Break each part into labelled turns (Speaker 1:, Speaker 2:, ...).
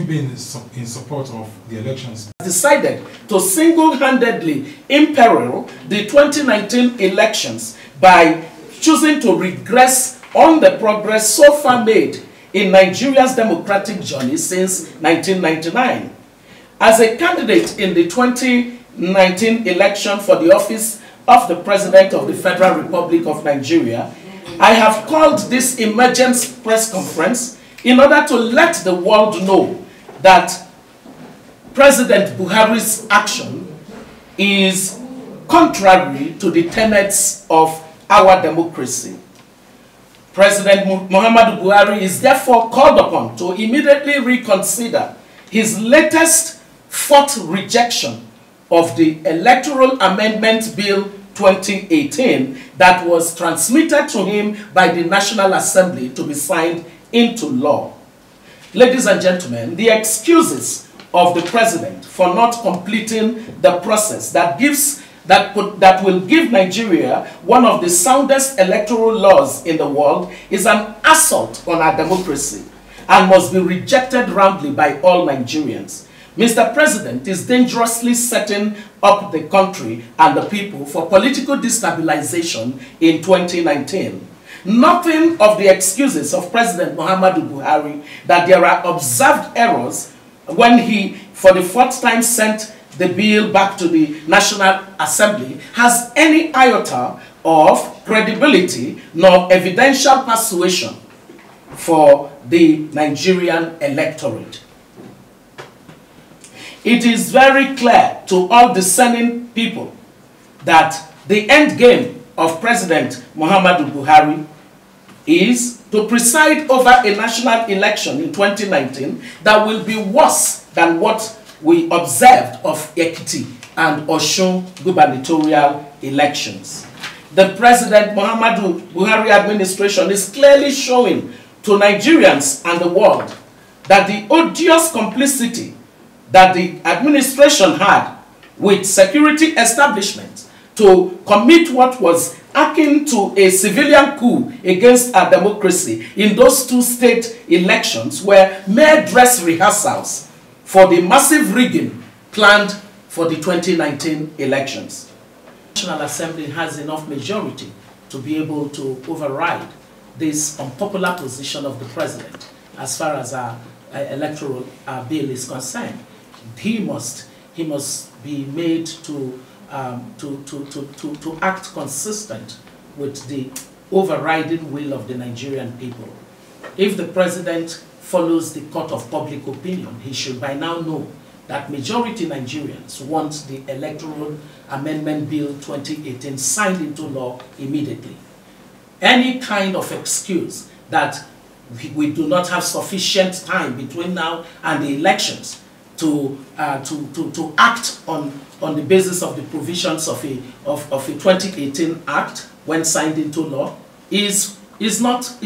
Speaker 1: been in support of the elections?
Speaker 2: Decided to single-handedly imperil the 2019 elections by choosing to regress on the progress so far made in Nigeria's democratic journey since 1999. As a candidate in the 2019 election for the office of the President of the Federal Republic of Nigeria, I have called this emergency press conference in order to let the world know that President Buhari's action is contrary to the tenets of our democracy. President Muhammadu Buhari is therefore called upon to immediately reconsider his latest fourth rejection of the Electoral Amendment Bill 2018 that was transmitted to him by the National Assembly to be signed into law. Ladies and gentlemen, the excuses of the president for not completing the process that will give Nigeria one of the soundest electoral laws in the world is an assault on our democracy and must be rejected roundly by all Nigerians. Mr. President is dangerously setting up the country and the people for political destabilization in 2019. Nothing of the excuses of President Muhammadu Buhari that there are observed errors when he, for the fourth time, sent the bill back to the National Assembly has any iota of credibility nor evidential persuasion for the Nigerian electorate. It is very clear to all discerning people that the end game of President Muhammadu Buhari is to preside over a national election in 2019 that will be worse than what we observed of Ekiti and Osun gubernatorial elections. The President Muhammadu Buhari administration is clearly showing to Nigerians and the world that the odious complicity that the administration had with security establishments to commit what was akin to a civilian coup against our democracy in those two state elections were mere dress rehearsals for the massive rigging planned for the 2019 elections. The National Assembly has enough majority to be able to override this unpopular position of the president as far as our electoral bill is concerned. He must be made to act consistent with the overriding will of the Nigerian people. If the president follows the court of public opinion, he should by now know that majority Nigerians want the Electoral Amendment Bill 2018 signed into law immediately. Any kind of excuse that we do not have sufficient time between now and the elections to act on the basis of the provisions of a 2018 Act when signed into law is not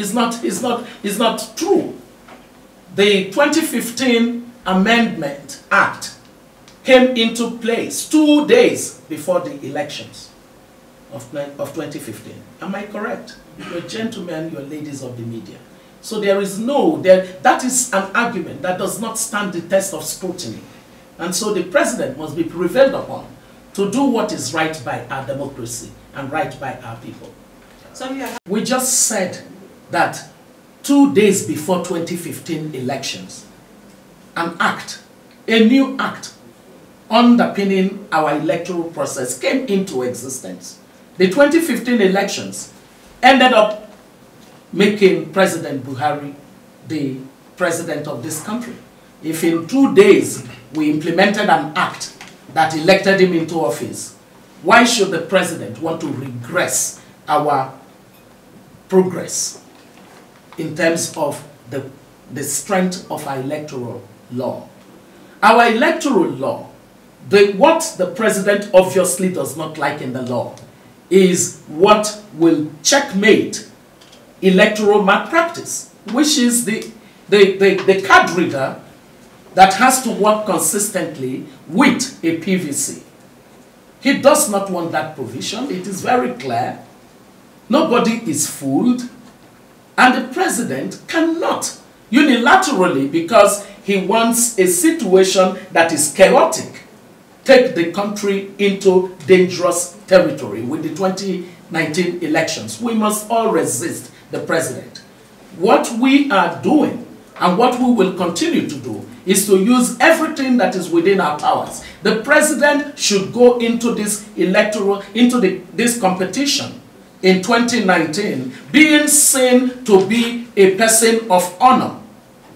Speaker 2: true. The 2015 Amendment Act came into place 2 days before the elections of 2015. Am I correct? You're gentlemen, you're ladies of the media. So that is an argument that does not stand the test of scrutiny. And so the president must be prevailed upon to do what is right by our democracy and right by our people. We just said that 2 days before 2015 elections, an act, a new act, underpinning our electoral process came into existence. The 2015 elections ended up making President Buhari the president of this country. If in 2 days we implemented an act that elected him into office, why should the president want to regress our progress in terms of the strength of our electoral law? Our electoral law, what the president obviously does not like in the law is what will checkmate electoral malpractice, which is the card reader that has to work consistently with a PVC. He does not want that provision. It is very clear. Nobody is fooled. And the president cannot unilaterally, because he wants a situation that is chaotic, take the country into dangerous territory with the 2019 elections. We must all resist the president. What we are doing and what we will continue to do is to use everything that is within our powers. The president should go into this this competition in 2019 being seen to be a person of honor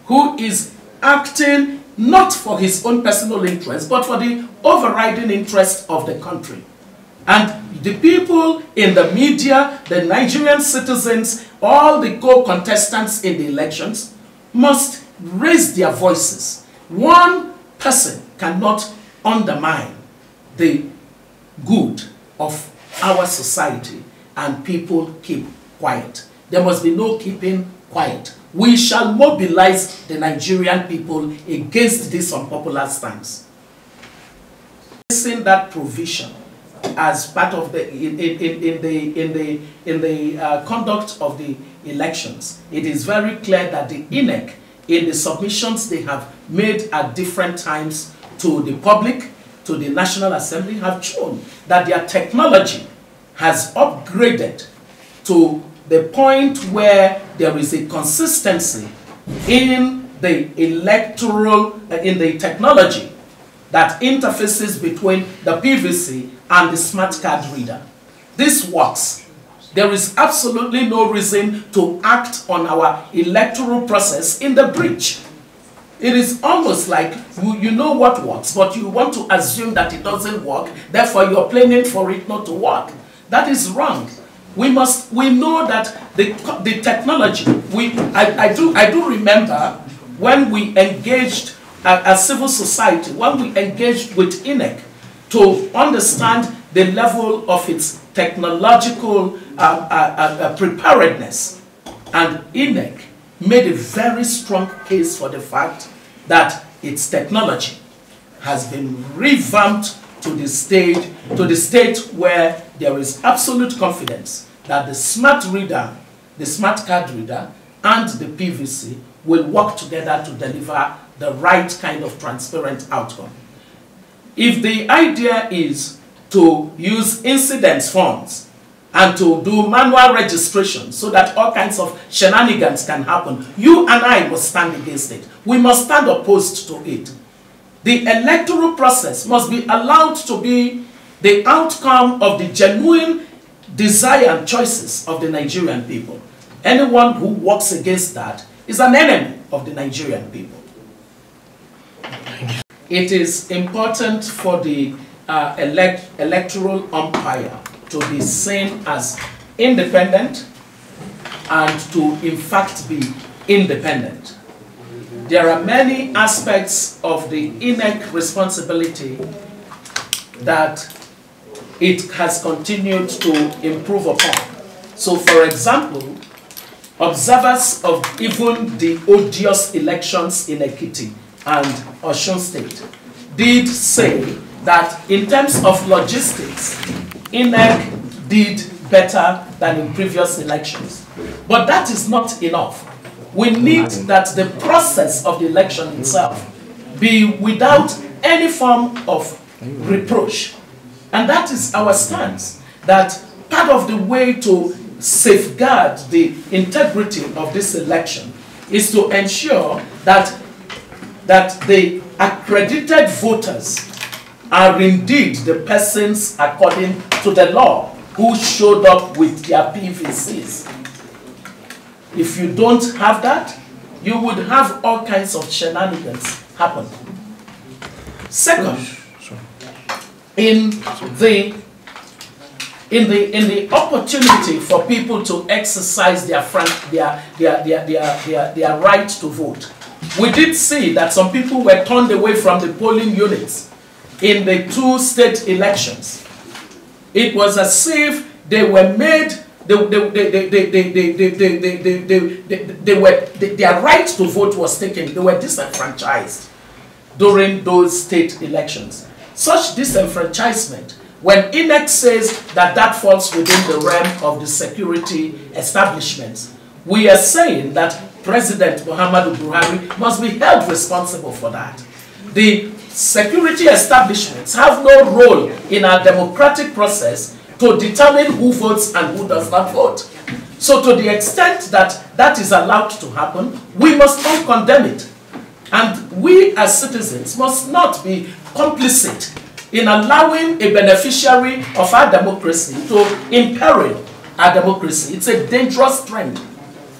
Speaker 2: who is acting not for his own personal interest, but for the overriding interest of the country. And the people in the media, the Nigerian citizens, all the co-contestants in the elections must raise their voices. One person cannot undermine the good of our society and people keep quiet. There must be no keeping quiet. We shall mobilize the Nigerian people against this unpopular stance. Placing that provision as part of the conduct of the elections, it is very clear that the INEC, in the submissions they have made at different times to the public, to the National Assembly, have shown that their technology has upgraded to the point where there is a consistency in the electoral, in the technology that interfaces between the PVC and the smart card reader. This works. There is absolutely no reason to act on our electoral process in the breach. It is almost like you know what works, but you want to assume that it doesn't work, therefore you're planning for it not to work. That is wrong. We know that the technology, I do remember when we engaged as civil society, when we engaged with INEC to understand the level of its technological preparedness, and INEC made a very strong case for the fact that its technology has been revamped to the state where there is absolute confidence that the smart reader, the smart card reader, and the PVC will work together to deliver the right kind of transparent outcome. If the idea is to use incidence forms and to do manual registration so that all kinds of shenanigans can happen, you and I must stand against it. We must stand opposed to it. The electoral process must be allowed to be the outcome of the genuine desire and choices of the Nigerian people. Anyone who works against that is an enemy of the Nigerian people. It is important for the electoral umpire to be seen as independent and to in fact be independent. There are many aspects of the INEC responsibility that it has continued to improve upon. So, for example, observers of even the odious elections in Ekiti and Osun State did say that in terms of logistics, INEC did better than in previous elections. But that is not enough. We need that the process of the election itself be without any form of reproach. And that is our stance, that part of the way to safeguard the integrity of this election is to ensure that the accredited voters are indeed the persons according to the law who showed up with their PVCs. If you don't have that, you would have all kinds of shenanigans happen. Second, in the opportunity for people to exercise their right to vote, we did see that some people were turned away from the polling units in the 2 state elections. It was as if they were made, their right to vote was taken. They were disenfranchised during those state elections. Such disenfranchisement, when INEC says that that falls within the realm of the security establishments, we are saying that President Muhammadu Buhari must be held responsible for that. The security establishments have no role in our democratic process to determine who votes and who does not vote. So to the extent that that is allowed to happen, we must all condemn it. And we as citizens must not be complicit in allowing a beneficiary of our democracy to imperil our democracy. It's a dangerous trend.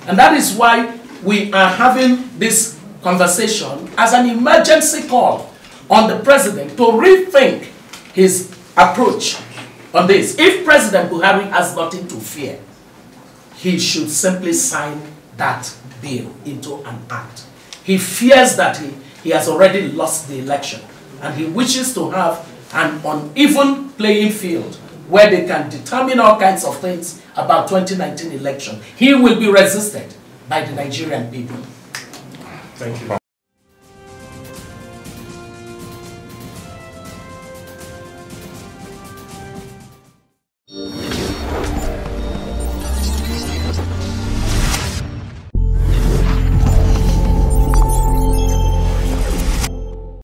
Speaker 2: And that is why we are having this conversation as an emergency call on the president to rethink his approach on this. If President Buhari has nothing to fear, he should simply sign that bill into an act. He fears that he has already lost the election, and he wishes to have an uneven playing field where they can determine all kinds of things about 2019 election. He will be resisted by the Nigerian people.
Speaker 1: Thank you.